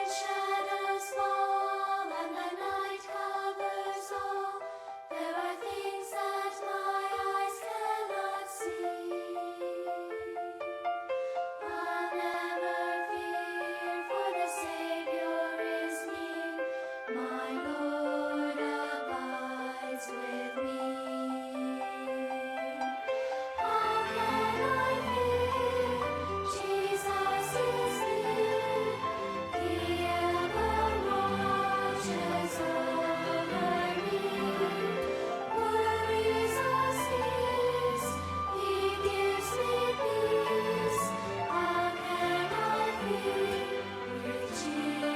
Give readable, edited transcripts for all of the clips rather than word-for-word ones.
shadows fall and the night covers all, there are things that my eyes cannot see. I'll never fear, for the Savior is near. My Lord abides with me. How can I fear? Jesus is near. He ever watches over me. Worries or cease, He gives me peace. How can I fear with Jesus?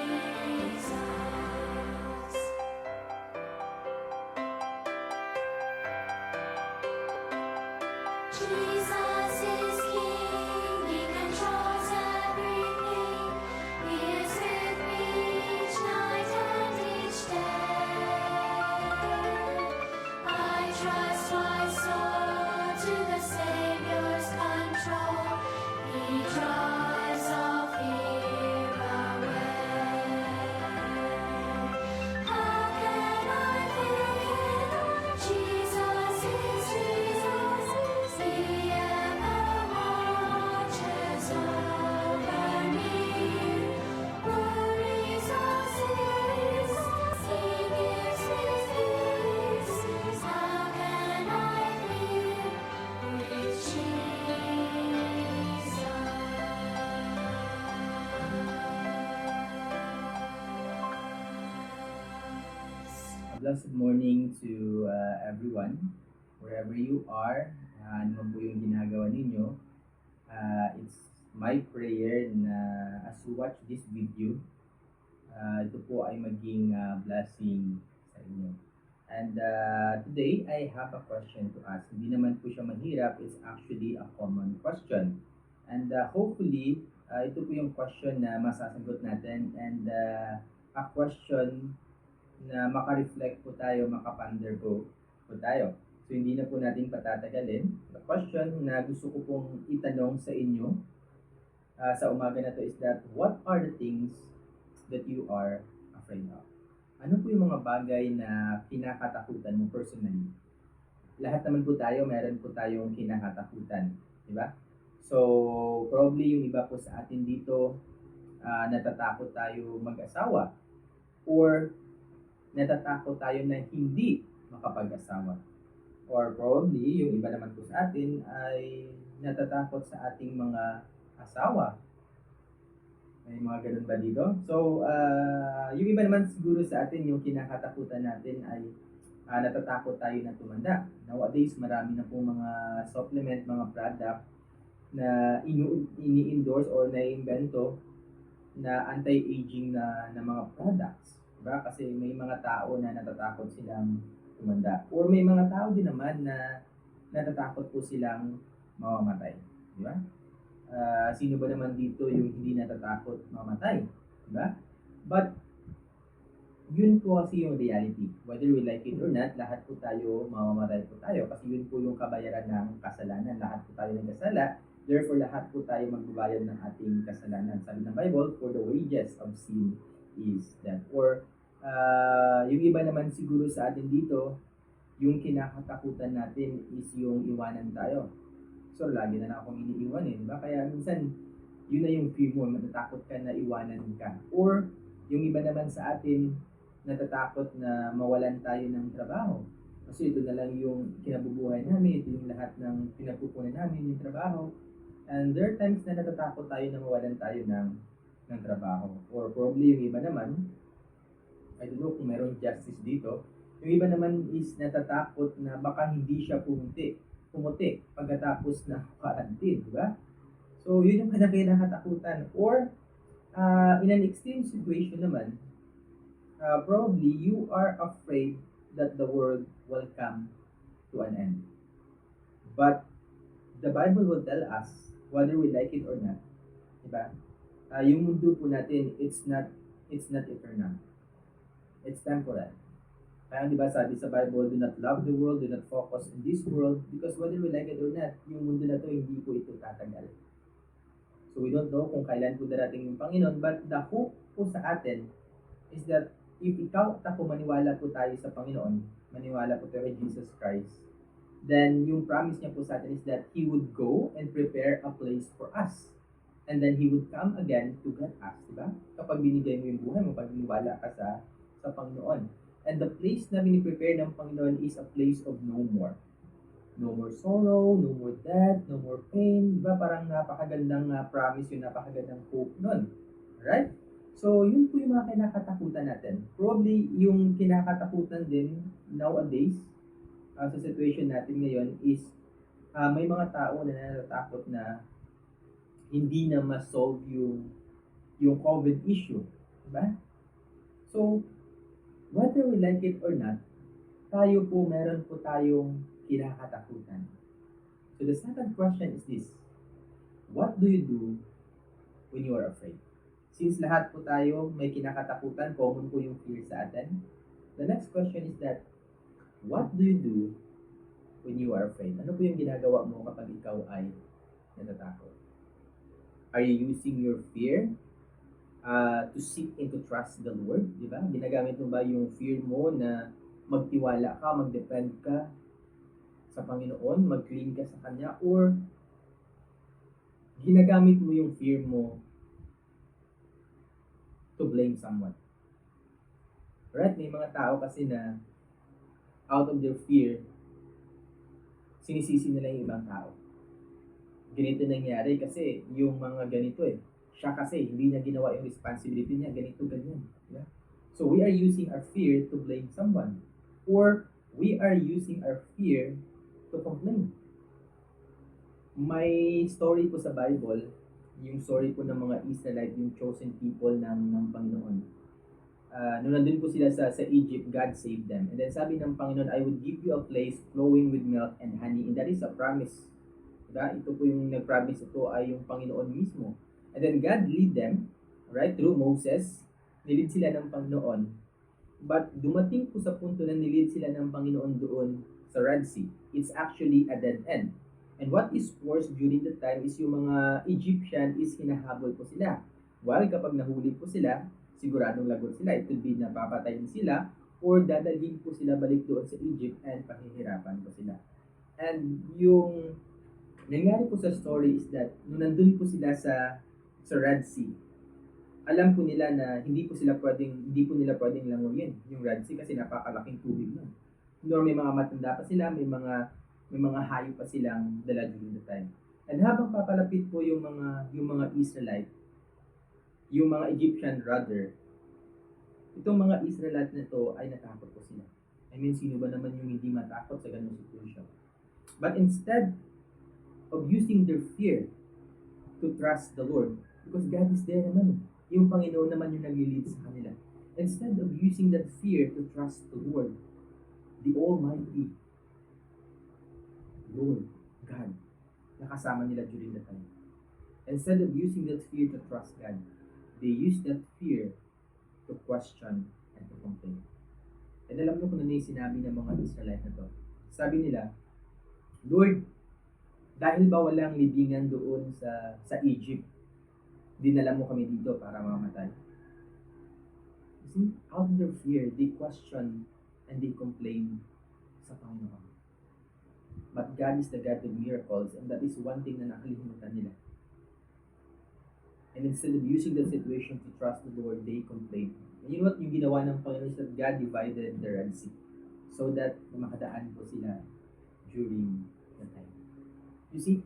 Jesus is King, He controls everything. He is with me each night and each day. I trust my soul to the Savior's control. He drives all fear away. How can I fear? Jesus is Jesus. He ever watches over me. Worries or cease, He gives me peace. How can I fear with Jesus? A blessed morning to everyone, wherever you are, ano man po yung ginagawa ninyo. It's my prayer na as you watch this video, ito po ay maging blessing sa inyo. And today, I have a question to ask. Hindi naman po siya mahirap, it's actually a common question. And hopefully, ito po yung question na masasagot natin and a question na makareflect po tayo, makaponder po tayo. So hindi na po natin patatagalin. The question na gusto ko pong itanong sa inyo sa umaga na to is that what are the things that you are afraid of? Ano po yung mga bagay na kinakatakutan mo personally? Lahat naman po tayo, meron po tayong kinakatakutan, di ba? So probably yung iba po sa atin dito, natatakot tayo mag-asawa or natatakot tayo na hindi makapag-asawa. Or probably, yung iba naman po sa atin ay natatakot sa ating mga asawa. May mga ganun ba dito? So, yung iba naman siguro sa atin, yung kinakatakutan natin ay natatakot tayo na tumanda. Nowadays, marami na po mga supplement, mga product na ini-endorse or na-invento na anti-aging na mga products. Diba? Kasi may mga tao na natatakot silang tumanda. Or may mga tao din naman na natatakot po silang mamamatay. Diba? Sino ba naman dito yung hindi natatakot mamamatay? Diba? But, yun po kasi yung reality. Whether we like it or not, lahat po tayo, mamamatay po tayo. Kasi yun po yung kabayaran ng kasalanan. Lahat po tayo nagkasala. Therefore, lahat po tayo magbabayad ng ating kasalanan. Sabi ng Bible, for the wages of sin is death. Or, yung iba naman siguro sa atin dito, yung kinakatakutan natin is yung iwanan tayo. So, lagi na akong iniiwan eh, diba? Kaya minsan, yun na yung fear mo, natatakot ka na iwanan ka. Or, yung iba naman sa atin, natatakot na mawalan tayo ng trabaho. Kasi ito na lang yung kinabubuhay namin, ito yung lahat ng pinagpupunan namin, yung trabaho. And there are times na natatakot tayo na mawalan tayo ng trabaho. Or probably yung iba naman, I don't know kung meron justice dito, yung iba naman is natatakot na baka hindi siya pumuti pagkatapos na quarantine, di ba? So, yun yung kinakatakutan. Or, in an extreme situation naman, probably you are afraid that the world will come to an end. But, the Bible will tell us, whether we like it or not, di ba? Yung mundo po natin, it's not eternal. It's temporal. Kaya di ba sabi sa Bible, do not love the world, do not focus on this world, because whether we like it or not, yung mundo na to, hindi po ito tatagal. So we don't know kung kailan po darating yung Panginoon, but the hope po sa atin is that if ikaw at ako maniwala po tayo sa Panginoon, maniwala po tayo kay Jesus Christ, then yung promise niya po sa atin is that He would go and prepare a place for us. And then He would come again to get us, di ba? Kapag binigay mo yung buhay mo, pag maniwala ka sa Panginoon. And the place na biniprepare ng Panginoon is a place of no more. No more sorrow, no more death, no more pain. Di ba? Parang napakagandang promise yun, napakagandang hope nun. Alright? So, yun po yung mga kinakatakutan natin. Probably, yung kinakatakutan din nowadays, sa situation natin ngayon is may mga tao na natatakot na hindi na ma-solve yung COVID issue. Diba? So, whether we like it or not, tayo po, meron po tayong kinakatakutan. So, the second question is this: what do you do when you are afraid? Since lahat po tayo may kinakatakutan, common po yung fear sa atin, the next question is that, what do you do when you are afraid? Ano po yung ginagawa mo kapag ikaw ay natatakot? Are you using your fear to seek and to trust the Lord? Di ba? Ginagamit mo ba yung fear mo na magtiwala ka, mag-depend ka sa Panginoon, mag-cling ka sa Kanya, or ginagamit mo yung fear mo to blame someone? Right? May mga tao kasi na out of their fear, sinisisi nila yung ibang tao. Ganito nangyari kasi yung mga ganito siya kasi hindi niya ginawa yung responsibility niya, ganito, ganyan. Yeah? So we are using our fear to blame someone. Or we are using our fear to complain. May story po sa Bible, yung story po ng mga Israelite, yung chosen people ng Panginoon. Nung nandun po sila sa Egypt, God saved them. And then sabi ng Panginoon, I would give you a place flowing with milk and honey. And that is a promise. Diba? Ito po yung nag-promise, ito ay yung Panginoon mismo. And then God lead them, right, through Moses. Nilid sila ng Panginoon. But dumating po sa punto na nilid sila ng Panginoon doon sa Red Sea. It's actually a dead end. And what is worse during the time is yung mga Egyptian is hinahabol po sila. While kapag nahuli po sila, siguradong lagot sila. It could be napapatayin sila or dadalhin po sila balik doon sa Egypt and pahihirapan po sila. And yung nangyari po sa story is that nung nandun po sila sa Red Sea, alam po nila na hindi po nila pwedeng langoyin yung Red Sea kasi napakalaking tubig nun. Nor may mga matanda pa sila, may mga hayop pa silang dala during the time. And habang papalapit po yung mga Israelite, yung mga Egyptian rather, itong mga Israelite na to ay natakot po sila. I mean, sino ba naman yung hindi matakot sa ganung situation? But instead of using their fear to trust the Lord, because God is there naman. Yung Panginoon naman yung nag-lead sa kanila. Instead of using that fear to trust the Lord, the Almighty Lord, God, nakasama nila during the time. Instead of using that fear to trust God, they use that fear to question and to complain. And alam niyo kung ano yung sinabi ng mga Israelite na to? Sabi nila, Lord, dahil ba walang libingan doon sa Egypt, dinala mo kami dito para mamatay? You see, out of their fear, they question and they complain sa Panginoon. But God is the God of miracles, and that is one thing na nakalimutan nila. And instead of using the situation to trust the Lord, they complain. And you know what yung ginawa ng Panginoon is that God divided the Red Sea so that makadaan po sila during the time. You see,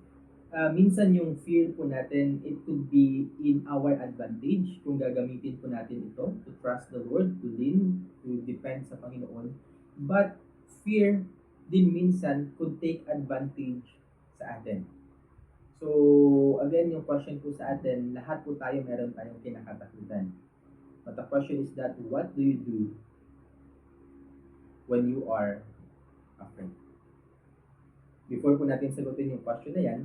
minsan yung fear po natin, it could be in our advantage kung gagamitin po natin ito to trust the Lord, to lean, to depend sa Panginoon. But fear din minsan could take advantage sa atin. So, again, yung question po sa atin, lahat po tayo meron tayong kinakatakutan. But the question is that, what do you do when you are afraid? Before po natin sagutin yung question na yan,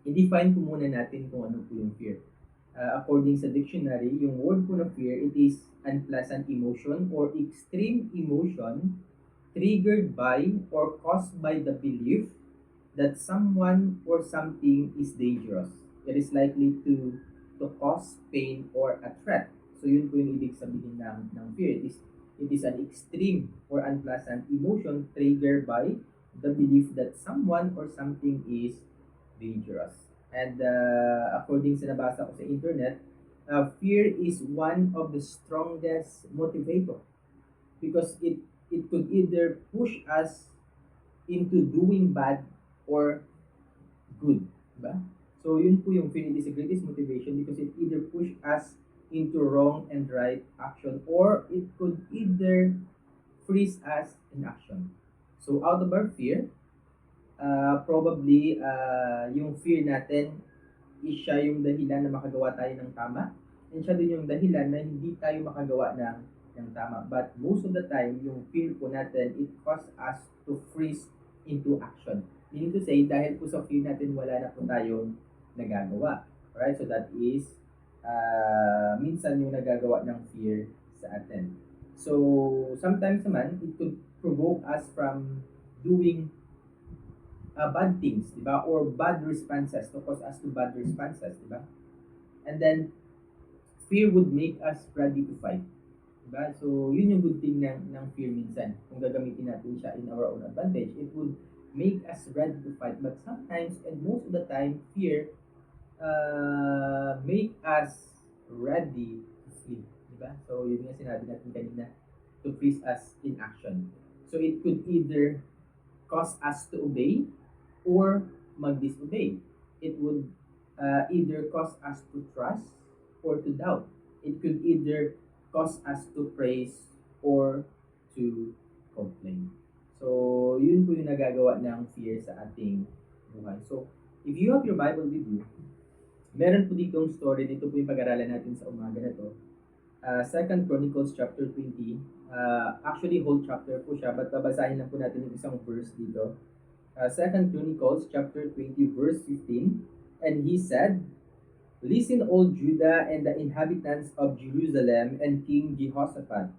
i-define po muna natin kung ano po yung fear. According sa dictionary, yung word po na fear, it is unpleasant emotion or extreme emotion triggered by or caused by the belief that someone or something is dangerous. It is likely to cause pain or a threat. So yun po yung ibig sabihin ng fear. It is an extreme or unpleasant emotion triggered by the belief that someone or something is dangerous. And according sa nabasa ko sa internet, fear is one of the strongest motivator because it could either push us into doing bad or good, diba? So yun po yung fear is the greatest motivation because it either push us into wrong and right action or it could either freeze us in action. So out of our fear, probably yung fear natin is siya yung dahilan na makagawa tayo ng tama and siya din yung dahilan na hindi tayo makagawa ng tama. But most of the time, yung fear po natin, it causes us to freeze into action. Meaning to say, dahil po sa fear natin, wala na po tayong nagagawa. Alright? So that is minsan yung nagagawa ng fear sa atin. So sometimes naman, it could provoke us from doing bad things, di ba? Or bad responses to cause us to bad responses, di ba? And then, fear would make us ready to fight. Di ba? So, yun yung good thing ng fear minsan. Kung gagamitin natin siya in our own advantage, it would make us ready to fight. But sometimes, and most of the time, fear make us ready to sleep. Di ba? So, yun nga sinabi natin kanina, to freeze us in action. So, it could either cause us to obey or mag-disobey. It would either cause us to trust or to doubt. It could either cause us to praise or to complain. So, yun po yung nagagawa ng fear sa ating buhay. So, if you have your Bible with you, meron po ditong story, dito po yung pag-aralan natin sa umaga na to. 2 Chronicles chapter 20, actually whole chapter po siya, but babasahin lang po natin yung isang verse dito. 2 Chronicles chapter 20 verse 15, and he said, "Listen, all Judah and the inhabitants of Jerusalem and King Jehoshaphat.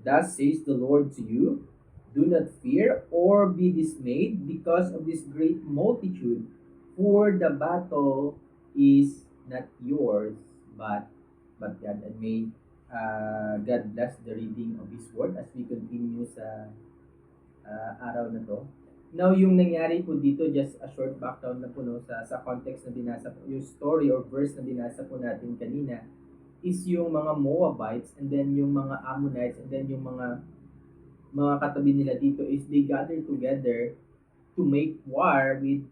Thus says the Lord to you, do not fear or be dismayed because of this great multitude, for the battle is not yours, but God." And may God bless the reading of His Word as we continue sa araw na to. Now, yung nangyari po dito, just a short background na po no, sa context na binasa po, yung story or verse na binasa po natin kanina, is yung mga Moabites and then yung mga Ammonites and then yung mga katabi nila dito is they gathered together to make war with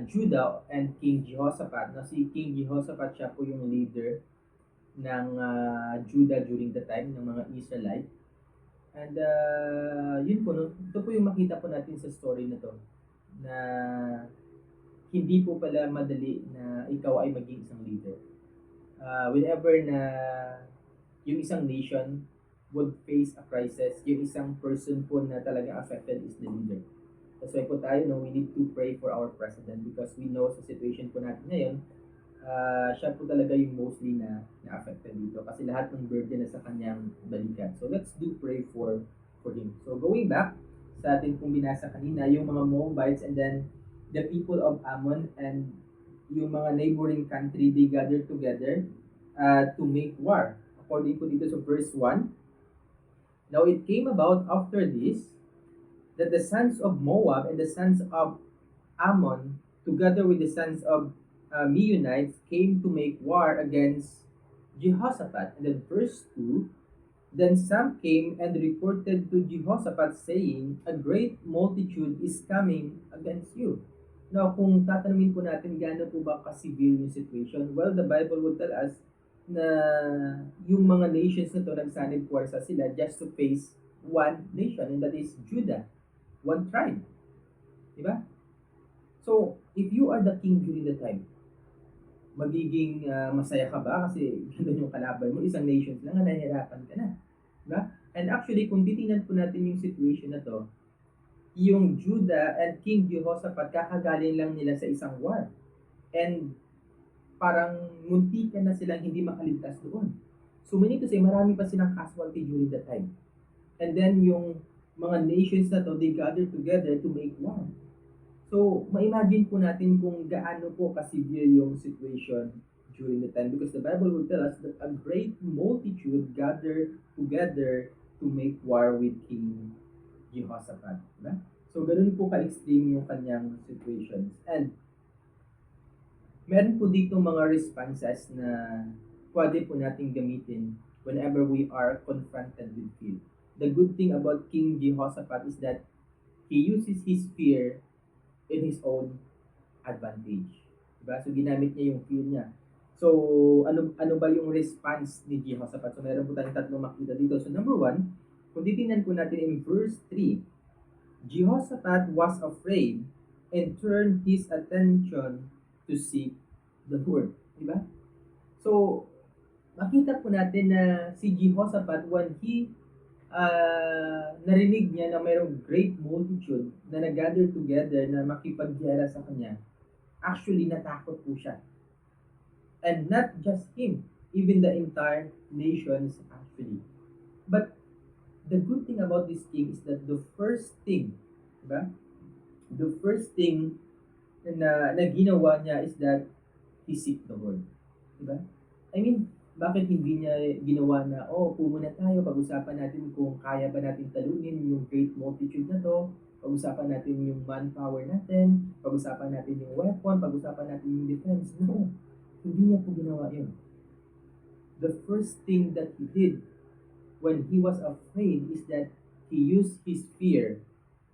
Judah and King Jehoshaphat. Na si King Jehoshaphat, siya po yung leader ng Judah during the time ng mga Israelite. And yun po, no? Ito po yung makita po natin sa story na to, na hindi po pala madali na ikaw ay maging isang leader. Whenever na yung isang nation would face a crisis, yung isang person po na talaga affected is the leader. That's why po tayo, no, we need to pray for our president because we know sa situation po natin ngayon, siya po talaga yung mostly na affected dito kasi lahat ng burden na sa kanyang balikan. So let's do pray for him. So going back sa ating pong binasa kanina, yung mga Moabites and then the people of Ammon and yung mga neighboring country, they gathered together to make war. According po dito sa verse 1, now it came about after this that the sons of Moab and the sons of Ammon together with the sons of Meunites came to make war against Jehoshaphat. And then verse 2, then some came and reported to Jehoshaphat saying, a great multitude is coming against you. Now, kung tatanungin po natin gaano po ba ka-severe yung situation, well, the Bible would tell us na yung mga nations na to nagsanib puwersa sila just to face one nation, and that is Judah, one tribe. Diba? So, if you are the king during the time, magiging masaya ka ba kasi gano'n yung kalaban mo, isang nations lang, nahihirapan ka na. Diba? And actually, kung titingnan po natin yung situation na to, yung Judah and King Jehoshaphat, kakagaling lang nila sa isang war. And parang munti ka na silang hindi makaligtas doon. So, meaning to say, marami pa silang casualty during that time. And then, yung mga nations na to, they gathered together to make war. So, ma-imagine po natin kung gaano po ka-severe yung situation during the time because the Bible will tell us that a great multitude gathered together to make war with King Jehoshaphat. Diba? So, ganun po ka-extreme yung kanyang situations. And meron po dito mga responses na pwede po nating gamitin whenever we are confronted with fear. The good thing about King Jehoshaphat is that he uses his fear in his own advantage. Diba? So, ginamit niya yung fear niya. So, ano ba yung response ni Jehoshaphat? So, meron po tayong tatlong makita dito. So, number one, kung titingnan po natin in verse 3, Jehoshaphat was afraid and turned his attention to seek the Lord. Diba? So, makita po natin na si Jehoshaphat, when he narinig niya na mayroong great multitude na nag-gather together na makipagyera sa kanya, actually natakot po siya. And not just him, even the entire nations actually. But the good thing about this king is that the first thing, diba? The first thing na ginawa niya is that he seek the Lord. Diba? I mean, bakit hindi niya ginawa na, pumuna tayo, pag-usapan natin kung kaya ba natin talunin yung great multitude na to, pag-usapan natin yung manpower natin, pag-usapan natin yung weapon, pag-usapan natin yung defense. No, hindi niya po ginawa yun. The first thing that he did when he was afraid is that he used his fear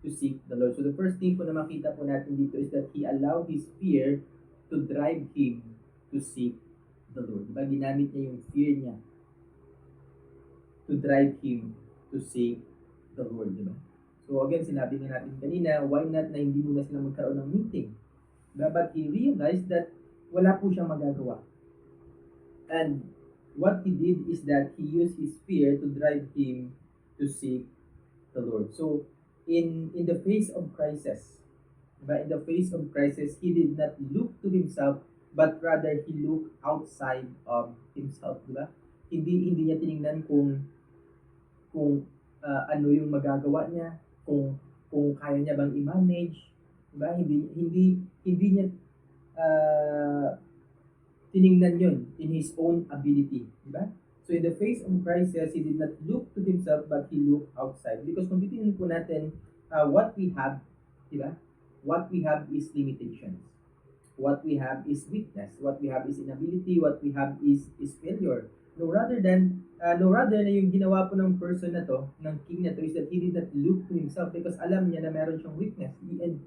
to seek the Lord. So the first thing po na makita po natin dito is that he allowed his fear to drive him to seek the Lord. Diba? Ginamit niya yung fear niya to drive him to seek the Lord. Diba? So again, sinabi nga natin kanina, why not na hindi muna sila magkaroon ng meeting? Diba? But he realized that wala po siyang magagawa. And what he did is that he used his fear to drive him to seek the Lord. So in the face of crisis, diba? In the face of crisis, he did not look to himself, but rather he looked outside of himself, diba? Hindi niya tiningnan kung ano yung magagawa niya, kung kaya niya bang i-manage, diba? Hindi niya uh, tiningnan yun in his own ability, diba? So in the face of crisis, he did not look to himself, but he looked outside. Because kung titingnan po natin what we have, diba? What we have is limitations. What we have is weakness. What we have is inability. What we have is failure. No rather na yung ginawa po ng person na to, ng king na to, is that he did not look to himself because alam niya na meron siyang weakness. And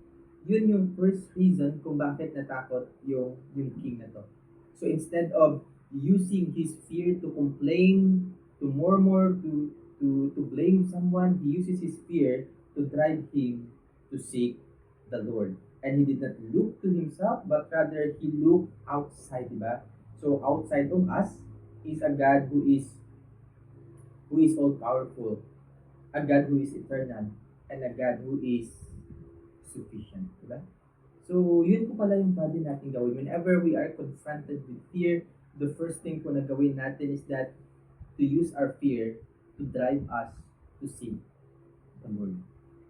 yun yung first reason kung bakit natakot yung king na to. So instead of using his fear to complain, to murmur, to blame someone, he uses his fear to drive him to seek the Lord. And he did not look to himself, but rather he looked outside, diba? So outside of us is a God who is all powerful, a God who is eternal, and a God who is sufficient, diba? So yun po pala yung pwede natin gawin. Whenever we are confronted with fear, the first thing po na gawin natin is that to use our fear to drive us to seek the Lord.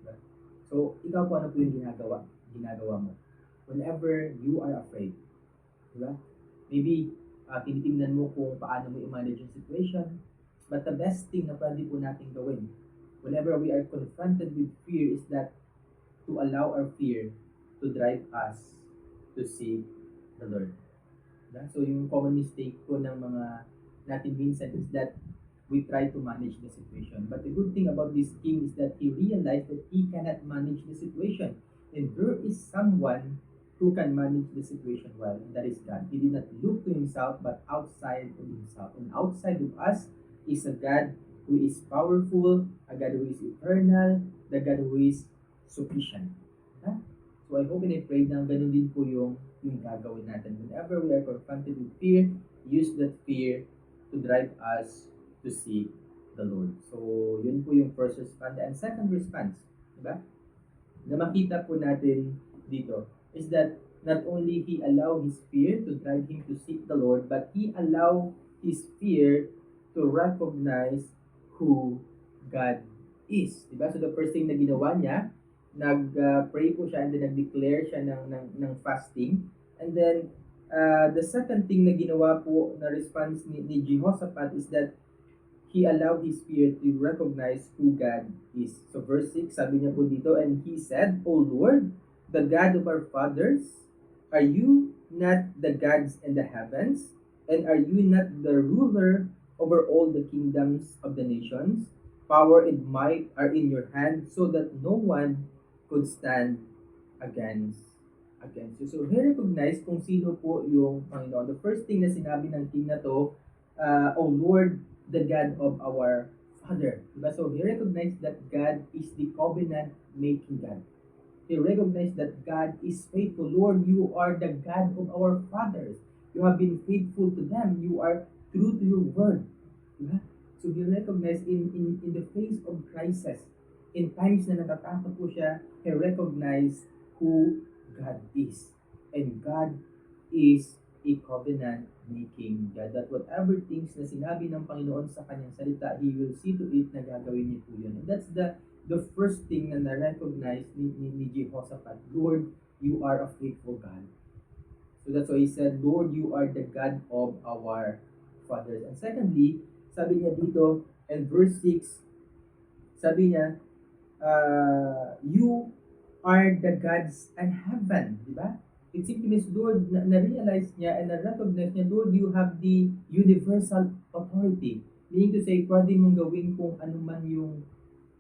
Diba? So, ikaw po ano po yung ginagawa mo whenever you are afraid, diba? Maybe tinitingnan mo kung paano mo i-manage yung situation, but the best thing na pwede po natin gawin whenever we are confronted with fear is that to allow our fear to drive us to seek the Lord. Diba? So yung common mistake po ng mga natin minsan is that we try to manage the situation. But the good thing about this king is that he realized that he cannot manage the situation. And there is someone who can manage the situation well, and that is God. He did not look to himself, but outside of himself. And outside of us is a God who is powerful, a God who is eternal, the God who is sufficient. Huh? So I hope and I pray na ganun din po yung gagawin natin. Whenever we are confronted with fear, use that fear to drive us to seek the Lord. So, yun po yung first response. And second response, diba? Na makita po natin dito is that not only he allowed his fear to drive him to seek the Lord, but he allowed his fear to recognize who God is. Diba? So, the first thing na ginawa niya nag-pray po siya and then nag-declare siya ng fasting. And then, the second thing na ginawa po na response ni Jehoshaphat is that he allowed his spirit to recognize who God is. So verse 6, sabi niya po dito, and he said, O Lord, the God of our fathers, are you not the gods in the heavens? And are you not the ruler over all the kingdoms of the nations? Power and might are in your hand, so that no one could stand against you. So he recognized kung sino po yung Panginoon. The first thing na sinabi ng king na to, O Lord, the God of our Father. Diba? So he recognized that God is the covenant-making God. He recognized that God is faithful. Lord, you are the God of our fathers. You have been faithful to them. You are true to your word. Diba? So he recognized in the face of crisis, in times na natatakot po siya, he recognized who God is. And God is a covenant-making God. That whatever things na sinabi ng Panginoon sa kanyang salita, He will see to it na gagawin niya po yun. And that's the first thing na na-recognize ni Jehoshaphat. Lord, you are a faithful God. So that's why he said, Lord, you are the God of our fathers. And secondly, sabi niya dito, in verse 6, sabi niya, you are the gods in heaven, di ba? It simply means, Lord, na-realize niya and na-recognize niya, Lord, you have the universal authority. Meaning to say, pwede mong gawin kung ano man yung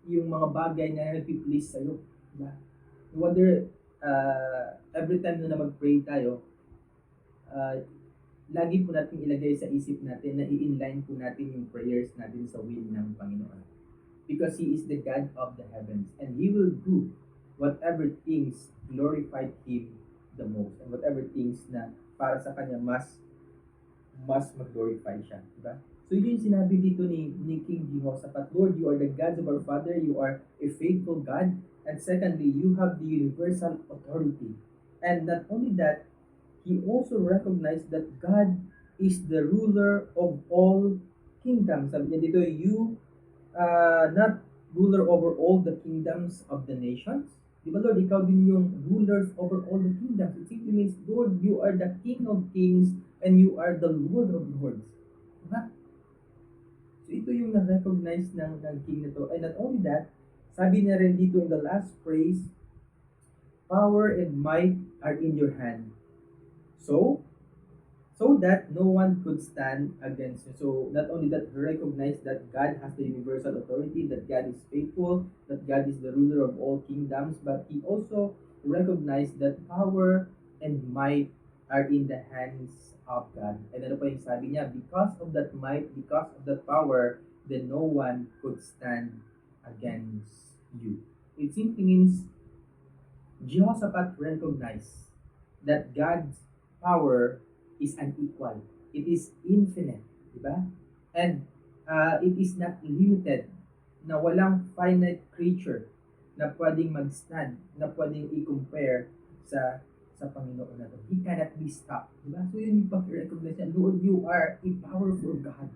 mga bagay na nag-please sa'yo. Diba? Whether, every time na mag-pray tayo, lagi po natin ilagay sa isip natin na i-inline po natin yung prayers natin sa will ng Panginoon. Because He is the God of the heavens and He will do whatever things glorify Him the most and whatever things na para sa Kanya mas mag-glorify siya. Diba? So yun yung sinabi dito ni King Jehoshaphat, Lord, you are the God of our Father, you are a faithful God, and secondly, you have the universal authority. And not only that, he also recognized that God is the ruler of all kingdoms. Sabi niya dito, you not ruler over all the kingdoms of the nations. Di ba, Lord, ikaw din yung rulers over all the kingdoms. It simply means, Lord, you are the King of kings and you are the Lord of lords. Diba? So ito yung na-recognize ng king na to. And not only that, sabi niya rin dito in the last phrase, power and might are in your hand. So that no one could stand against you. So not only that, recognize that God has the universal authority, that God is faithful, that God is the ruler of all kingdoms, but he also recognized that power and might are in the hands of God. And ano pa yung sabi niya? Because of that might, because of that power, then no one could stand against you. It simply means Jehoshaphat recognized that God's power is unequal. It is infinite, di ba? And it is not limited, na walang finite creature na pwedeng mag-stand, na pwedeng i-compare sa Panginoon na to. He cannot be stopped, di ba? So yun yung pag-recognize niya, Lord, you are a powerful God.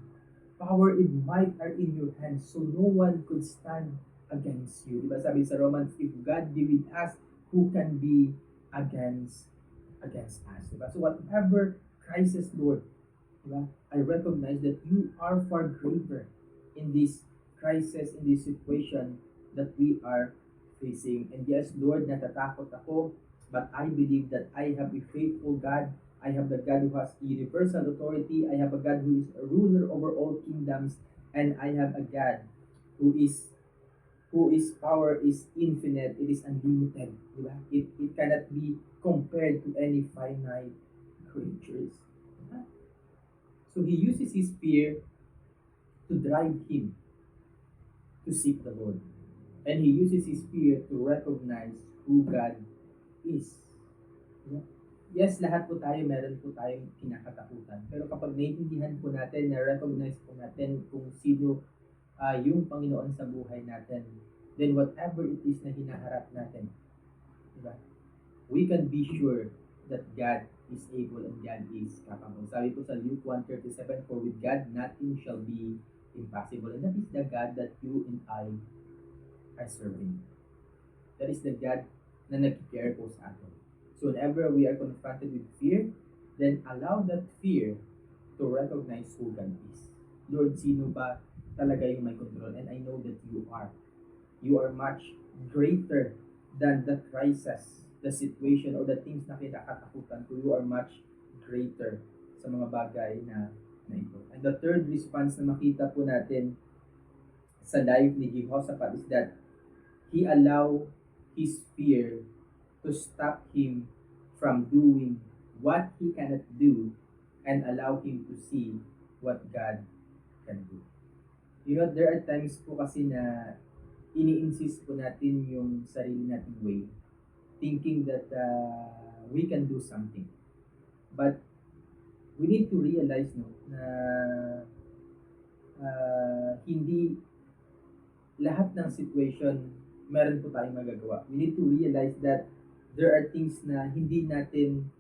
Power and might are in your hands, so no one could stand against you. Di ba? Sabi sa Romans, if God be with us, who can be against us? Diba? So whatever crisis, Lord, diba, I recognize that you are far greater in this crisis, in this situation that we are facing. And yes, Lord, natatakot ako, but I believe that I have a faithful God. I have the God who has universal authority. I have a God who is a ruler over all kingdoms. And I have a God who is power is infinite, it is unlimited. Diba? It cannot be compared to any finite creatures. Diba? So he uses his fear to drive him to seek the Lord. And he uses his fear to recognize who God is. Diba? Yes, lahat po tayo, meron po tayong kinakatakutan. Pero kapag naiintindihan po natin, na-recognize po natin kung sino yung Panginoon sa buhay natin, then whatever it is na hinaharap natin, diba? We can be sure that God is able and God is capable. Sabi po sa Luke 1:37, for with God nothing shall be impossible. And that is the God that you and I are serving. That is the God na nag-care po sa atin. So whenever we are confronted with fear, then allow that fear to recognize who God is. Lord, sino ba talaga yung may control? And I know that you are. You are much greater than the crisis, the situation, or the things na kinakatakutan ko. You are much greater sa mga bagay na ito. And the third response na makita po natin sa life ni Jehoshaphat is that he allowed his fear to stop him from doing what he cannot do and allow him to see what God can do. You know, there are times po kasi na ini-insist po natin yung sarili nating way, thinking that we can do something. But we need to realize na hindi lahat ng situation meron po tayong magagawa. We need to realize that there are things na hindi natin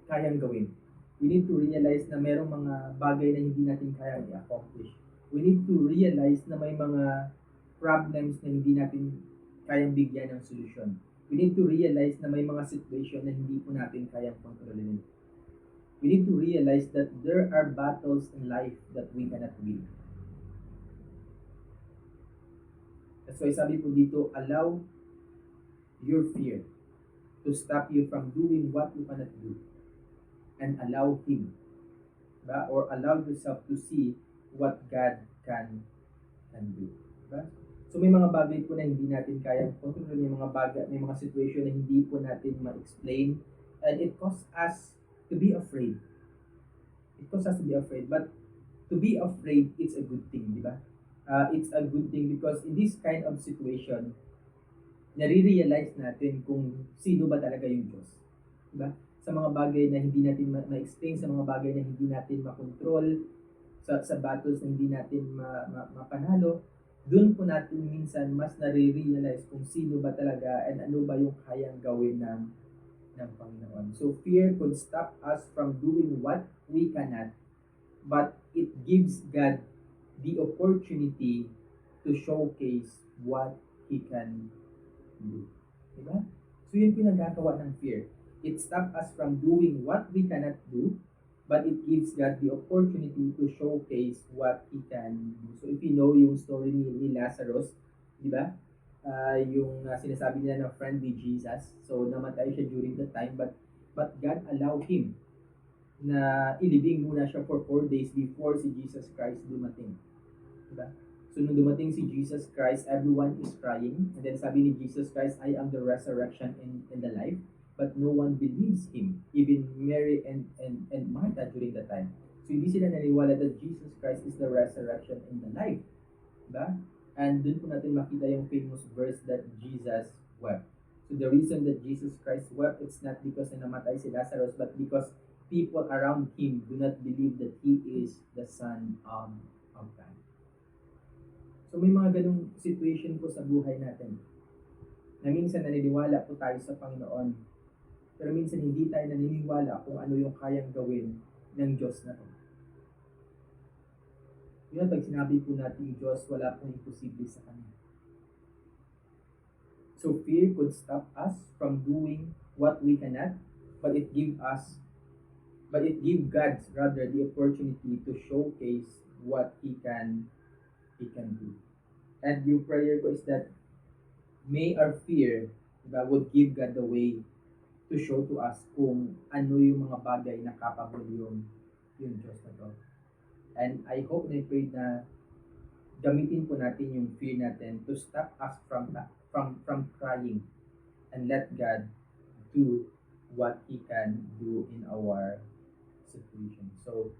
kayang gawin. We need to realize na merong mga bagay na hindi natin kayang i-accomplish. We need to realize na may mga problems na hindi natin kayang bigyan ng solusyon. We need to realize na may mga situation na hindi po natin kayang kontrolin. We need to realize that there are battles in life that we cannot win. That's why sabi po dito, allow your fear to stop you from doing what you cannot do. And allow Him, ba? Or allow yourself to see what God can do. Ba? So may mga bagay po na hindi natin kayang kontrolin, may mga bagay, may mga situation na hindi po natin ma-explain, and it causes us to be afraid. It causes us to be afraid, but to be afraid, it's a good thing, di ba? It's a good thing because in this kind of situation, nare-realize natin kung sino ba talaga yung Diyos. Di ba? Sa mga bagay na hindi natin ma-explain, sa mga bagay na hindi natin makontrol, sa battles na hindi natin mapanalo, doon po natin minsan mas nare-realize kung sino ba talaga and ano ba yung kayang gawin ng Panginoon. So fear could stop us from doing what we cannot, but it gives God the opportunity to showcase what He can do. Diba? So yun po yung nagagawa ng fear. It stops us from doing what we cannot do, but it gives God the opportunity to showcase what He can do. So if you know yung story ni Lazarus, di ba? Yung sinasabi nila na friend ni Jesus, so namatay siya during the time, but God allowed him na ilibing muna siya for 4 days before si Jesus Christ dumating. Diba? So nung dumating si Jesus Christ, everyone is crying, and then sabi ni Jesus Christ, I am the resurrection and the life. But no one believes him, even Mary and Martha during that time. So hindi sila naniwala that Jesus Christ is the resurrection and the life. Diba? And dun po natin makita yung famous verse that Jesus wept. So the reason that Jesus Christ wept, it's not because na namatay si Lazarus, but because people around him do not believe that he is the Son of God. So may mga ganung situation po sa buhay natin na minsan naniniwala po tayo sa Panginoon, pero minsan hindi tayo naniniwala kung ano yung kayang gawin ng Diyos na to. Yun, pag sinabi po natin Diyos, wala pong imposible sa Kanya. So fear could stop us from doing what we cannot, but it give God rather the opportunity to showcase what He can do. And yung prayer ko is that may our fear, diba, would give God the way to show to us kung ano yung mga bagay na capable yung Diyos na to. And I hope na pray na gamitin po natin yung fear natin to stop us from crying and let God do what He can do in our situation. So,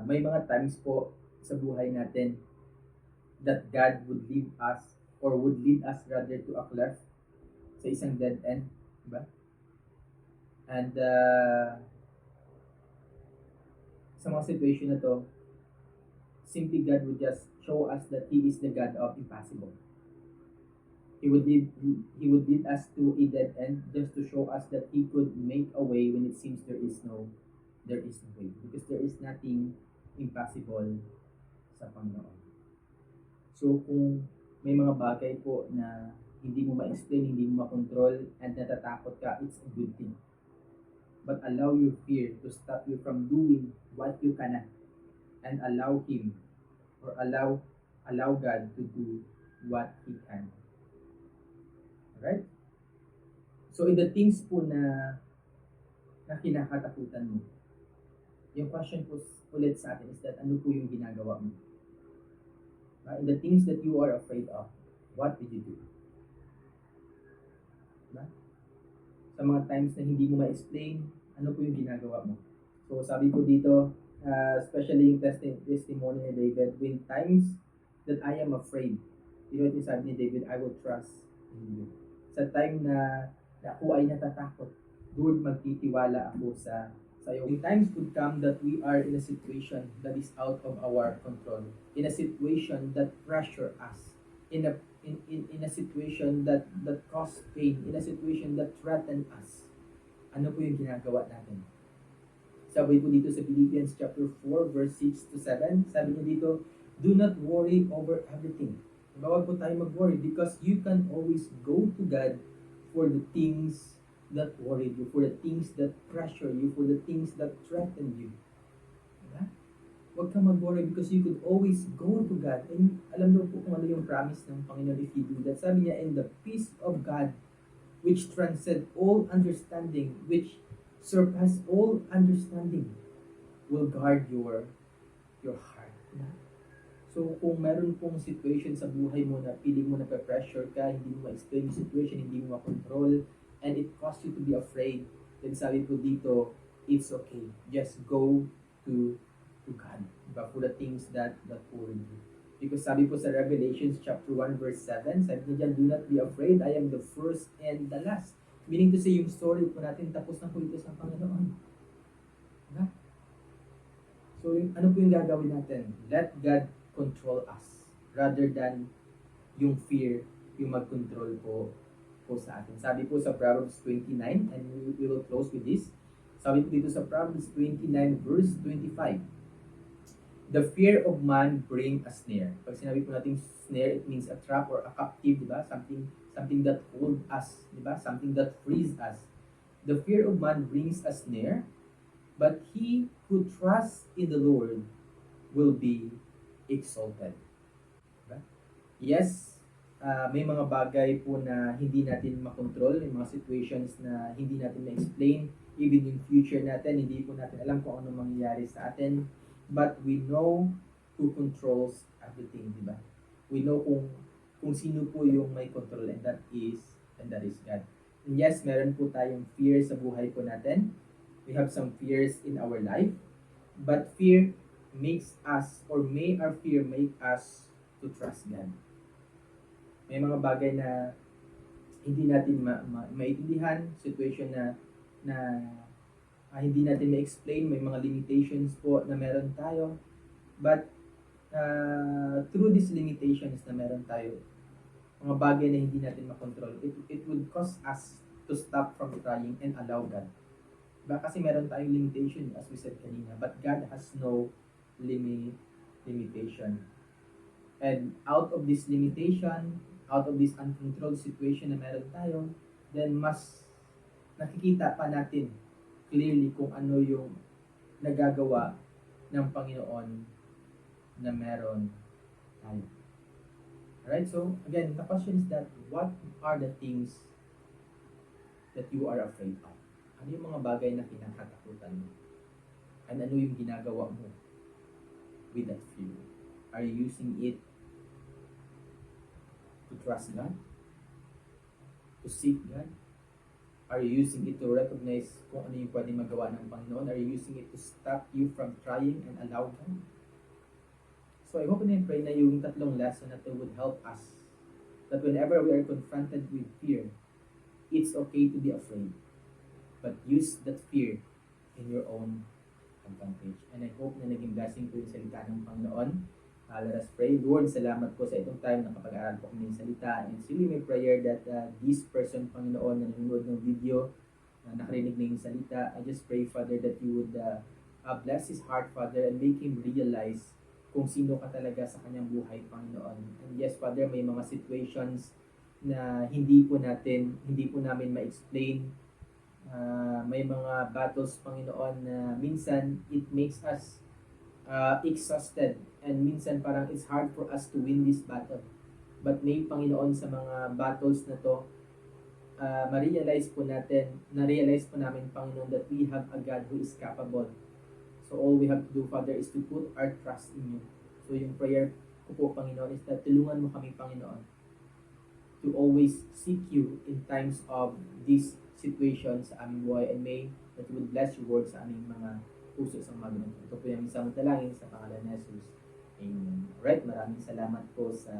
may mga times po sa buhay natin that God would lead us or would lead us rather to a cliff, sa isang dead end, diba? And sa mga situation na to, simply God would just show us that He is the God of impossible. He would lead us to a dead end just to show us that He could make a way when it seems there is no way, because there is nothing impossible sa Panginoon. So kung may mga bagay po na hindi mo ma-explain, hindi mo makontrol, and natatakot ka, it's a good thing. But allow your fear to stop you from doing what you cannot, and allow Him, or allow God to do what He can. Alright? So in the things po na kinakatakutan mo, yung question po ulit sa atin is that ano po yung ginagawa mo? In the things that you are afraid of, what did you do? Diba? Sa mga times na hindi mo ma-explain, ano po yung ginagawa mo? So sabi po dito, especially yung testimony ni David, when times that I am afraid, you know what yung sabi ni David, I will trust in you. Sa time na ako ay natatakot, Lord, magtitiwala ako sa iyo. The times could come that we are in a situation that is out of our control, in a situation that pressure us, in a situation that cause pain, in a situation that threaten us. Ano po yung ginagawa natin? Sabi po dito sa Philippians chapter 4 verse 6 to 7, sabi niya dito, do not worry over everything. Bawal po tayo mag-worry because you can always go to God for the things that worry you, for the things that pressure you, for the things that threaten you. Diba? Huwag kang mag-worry because you could always go to God. And alam niyo po kung ano yung promise ng Panginoon if you do that. Sabi niya, and the peace of God, which transcend all understanding, which surpass all understanding, will guard your heart. Diba? So, kung meron pong situation sa buhay mo na feeling mo na pressure ka, hindi mo ma-explain yung situation, hindi mo ma-control, and it causes you to be afraid, then sabi po dito, it's okay. Just go to God. Diba? For the things that worry you. Because sabi po sa Revelations chapter 1 verse 7, sabi niya dyan, do not be afraid, I am the first and the last. Meaning to say, yung story po natin, tapos na po ito sa Panginoon. Diba? So, ano po yung gagawin natin? Let God control us rather than yung fear yung mag-control po sa atin. Sabi po sa Proverbs 29, and we will close with this. Sabi po dito sa Proverbs 29 verse 25, the fear of man bring a snare. Pag sinabi po natin snare, it means a trap or a captive, diba? Something that hold us, diba? Something that frees us. The fear of man brings a snare, but he who trusts in the Lord will be exalted. Diba? Yes, may mga bagay po na hindi natin makontrol, may mga situations na hindi natin ma-explain, even in future natin, hindi po natin alam kung ano mangyayari sa atin, but we know who controls everything, di ba? We know kung sino po yung may control, and that is God. And yes, meron po tayong fear sa buhay po natin. We have some fears in our life, but fear makes us, or may our fear make us to trust God. May mga bagay na hindi natin maintindihan, situation na hindi natin ma-explain, may mga limitations po na meron tayo. But through these limitations na meron tayo, mga bagay na hindi natin makontrol, it would cause us to stop from trying and allow God. Diba? Kasi meron tayong limitation, as we said kanina, but God has no limitation. And out of this limitation, out of this uncontrolled situation na meron tayo, then mas nakikita pa natin clearly kung ano yung nagagawa ng Panginoon na meron tayo. Alright, so again, the question is that what are the things that you are afraid of? Ano yung mga bagay na kinakatakutan mo? And ano yung ginagawa mo with that fear? Are you using it to trust God? To seek God? Are you using it to recognize kung ano yung pwede magawa ng Panginoon? Are you using it to stop you from trying and allow God? So I hope and I pray na yung tatlong lesson na ito would help us. That whenever we are confronted with fear, it's okay to be afraid. But use that fear in your own advantage. And I hope na naging blessing po yung salita ng Panginoon. Let us pray. Lord, salamat po sa itong time na kapag-aral po kami ng salita. And it's really my prayer that this person, Panginoon, na nanonood ng video, nakarinig na yung salita, I just pray, Father, that you would bless his heart, Father, and make him realize kung sino ka talaga sa kanyang buhay, Panginoon. And yes, Father, may mga situations na hindi po namin ma-explain. May mga battles, Panginoon, na minsan it makes us exhausted, and minsan parang it's hard for us to win this battle. But may, Panginoon, sa mga battles na to, na-realize po namin, Panginoon, that we have a God who is capable. So all we have to do, Father, is to put our trust in you. So yung prayer ko po, Panginoon, is that tulungan mo kami, Panginoon, to always seek you in times of these situations sa aming buhay, and may that you would bless your word sa aming mga puso sa mga ganun. Ito po yung isang talangin sa pangalan ni Jesus. Amen. Alright, maraming salamat po sa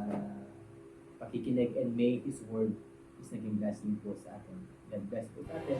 pakikinig, and may His word is naging blessing po sa atin. God bless po sa atin.